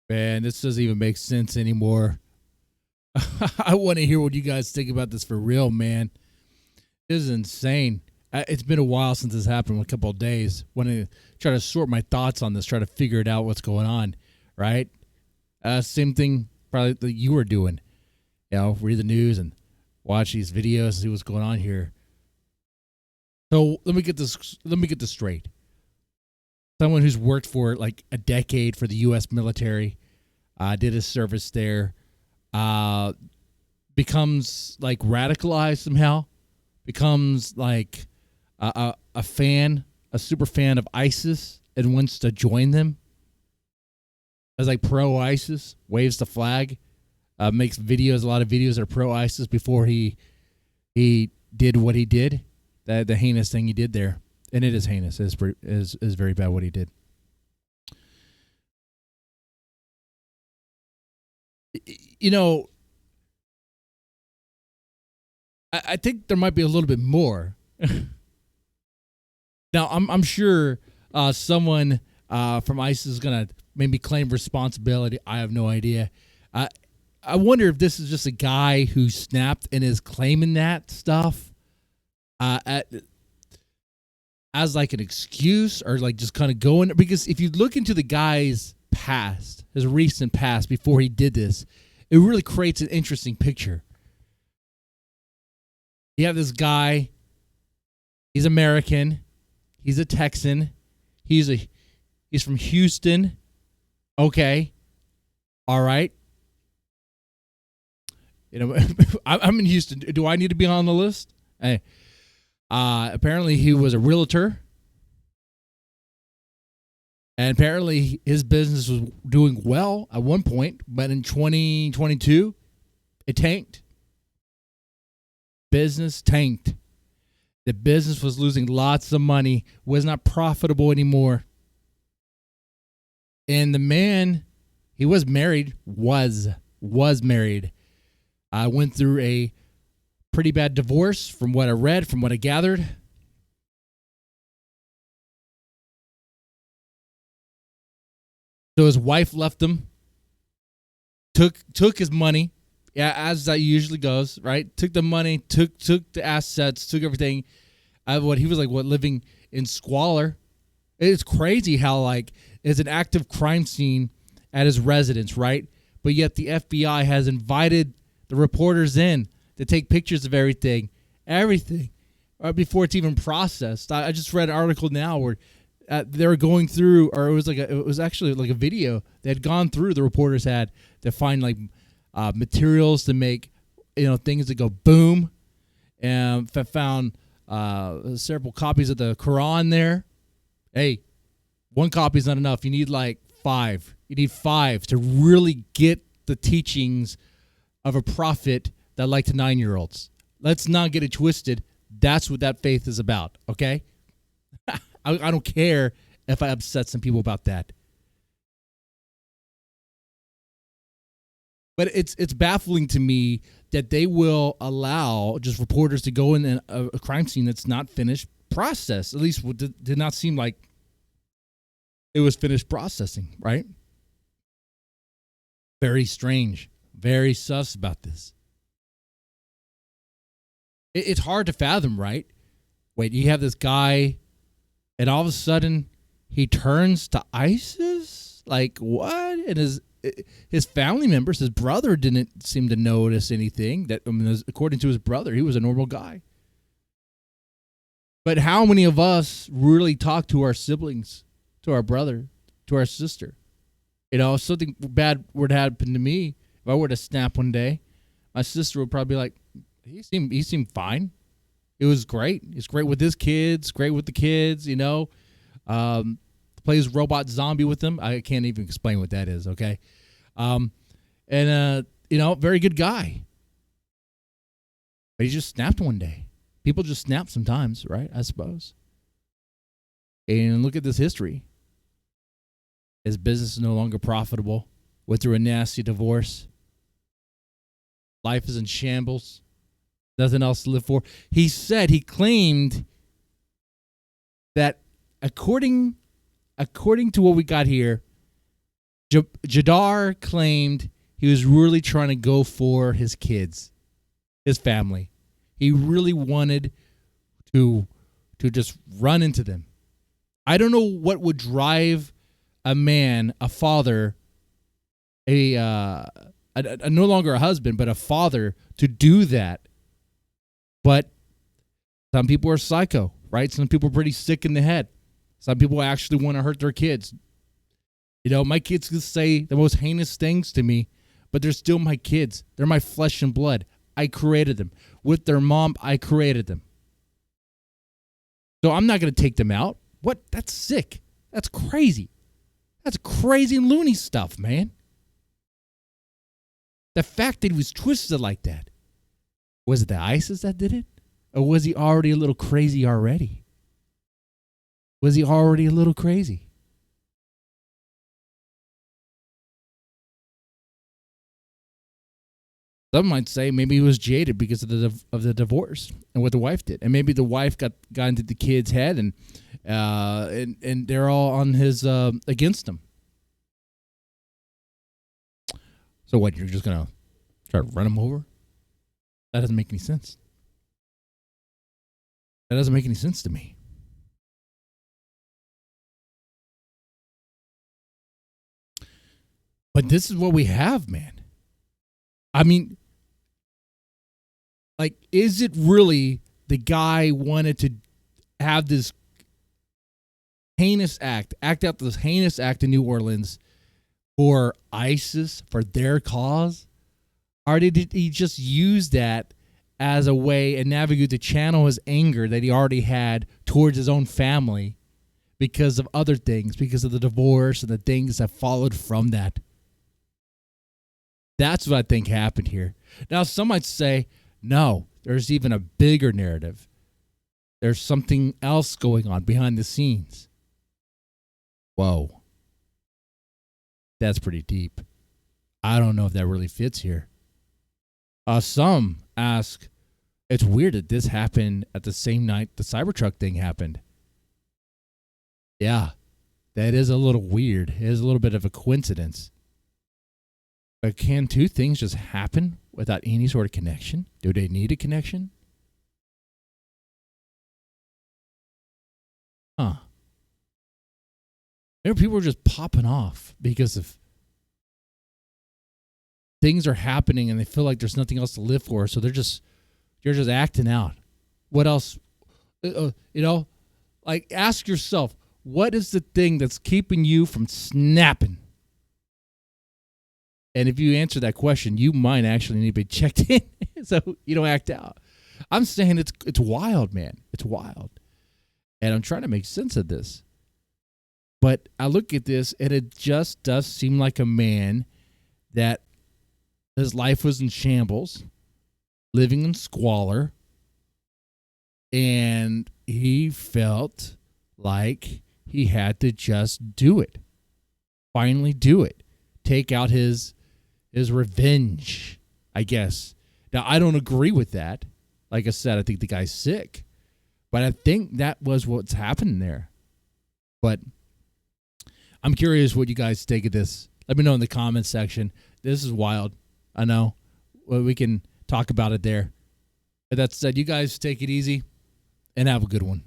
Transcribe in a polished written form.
Man, this doesn't even make sense anymore. I want to hear what you guys think about this for real, man. This is insane. It's been a while since this happened, a couple of days. Want to try to sort my thoughts on this, try to figure it out what's going on, right? Same thing probably that you were doing. You know, read the news and watch these videos and see what's going on here. So let me get this straight. Someone who's worked for like a decade for the U.S. military, did his service there, becomes like radicalized somehow, becomes like a fan, a super fan of ISIS, and wants to join them as like pro ISIS, waves the flag, makes videos, a lot of videos that are pro ISIS before he did what he did, the heinous thing he did there. And it is heinous. It is very bad what he did. You know, I think there might be a little bit more. Now, I'm sure someone from ISIS is gonna maybe claim responsibility. I have no idea. I wonder if this is just a guy who snapped and is claiming that stuff. As like an excuse or like just kind of going, because if you look into the guy's past, his recent past before he did this, it really creates an interesting picture. You have this guy, he's American, he's a Texan, he's from Houston. Okay. All right. You know, I'm in Houston. Do I need to be on the list? Hey. Apparently he was a realtor, and apparently his business was doing well at one point, but in 2022, it tanked. Business tanked. The business was losing lots of money, was not profitable anymore. And the man, he was married, was married. I went through a pretty bad divorce from what I read, from what I gathered. So his wife left him, took his money, yeah, as that usually goes, right? Took the money, took the assets, took everything. He was living in squalor. It's crazy how like it's an active crime scene at his residence, right? But yet the FBI has invited the reporters in to take pictures of everything, before it's even processed. I just read an article now where they were going through, or it was actually like a video they had gone through. The reporters had to find like materials to make, things that go boom, and found several copies of the Quran there. Hey, one copy is not enough. You need like 5. You need 5 to really get the teachings of a prophet that like to 9-year-olds. Let's not get it twisted. That's what that faith is about, okay? I don't care if I upset some people about that. But it's baffling to me that they will allow just reporters to go in a crime scene that's not finished process. At least did not seem like it was finished processing, right? Very strange. Very sus about this. It's hard to fathom, right? Wait, you have this guy, and all of a sudden, he turns to ISIS? Like, what? And his family members, his brother didn't seem to notice anything. According to his brother, he was a normal guy. But how many of us really talk to our siblings, to our brother, to our sister? If something bad were to happen to me, if I were to snap one day, my sister would probably be like, he seemed fine. It was great. It's great with his kids, great with the kids, plays robot zombie with them. I can't even explain what that is, okay? Very good guy. But he just snapped one day. People just snap sometimes, right? I suppose. And look at this history. His business is no longer profitable. Went through a nasty divorce. Life is in shambles. Nothing else to live for. He claimed that according to what we got here, Jadar claimed he was really trying to go for his kids, his family. He really wanted to just run into them. I don't know what would drive a man, a father, no longer a husband, but a father to do that. But some people are psycho, right? Some people are pretty sick in the head. Some people actually want to hurt their kids. You know, my kids can say the most heinous things to me, but they're still my kids. They're my flesh and blood. I created them. With their mom, I created them. So I'm not going to take them out. What? That's sick. That's crazy. That's crazy and loony stuff, man. The fact that he was twisted like that. Was it the ISIS that did it? Or was he already a little crazy already? Was he already a little crazy? Some might say maybe he was jaded because of the divorce and what the wife did, and maybe the wife got into the kid's head, and they're all on his against him. So what? You're just gonna try to run him over? That doesn't make any sense. That doesn't make any sense to me. But this is what we have, man. I mean, like, is it really the guy wanted to have this heinous act out this heinous act in New Orleans for ISIS, for their cause? Or did he just use that as a way and navigate to channel his anger that he already had towards his own family because of other things, because of the divorce and the things that followed from that? That's what I think happened here. Now, some might say, no, there's even a bigger narrative. There's something else going on behind the scenes. Whoa. That's pretty deep. I don't know if that really fits here. Some ask, it's weird that this happened at the same night the Cybertruck thing happened. Yeah, that is a little weird. It is a little bit of a coincidence. But can two things just happen without any sort of connection? Do they need a connection? Huh. Maybe people are just popping off because of things are happening and they feel like there's nothing else to live for, so you're just acting out. What else? Like, ask yourself, what is the thing that's keeping you from snapping? And if you answer that question, you might actually need to be checked in so you don't act out. I'm saying it's wild, man. It's wild. And I'm trying to make sense of this. But I look at this, and it just does seem like a man that his life was in shambles, living in squalor, and he felt like he had to just do it. Finally do it. Take out his revenge, I guess. Now, I don't agree with that. Like I said, I think the guy's sick. But I think that was what's happening there. But I'm curious what you guys think of this. Let me know in the comments section. This is wild. I know. Well, we can talk about it there. But that said, you guys take it easy and have a good one.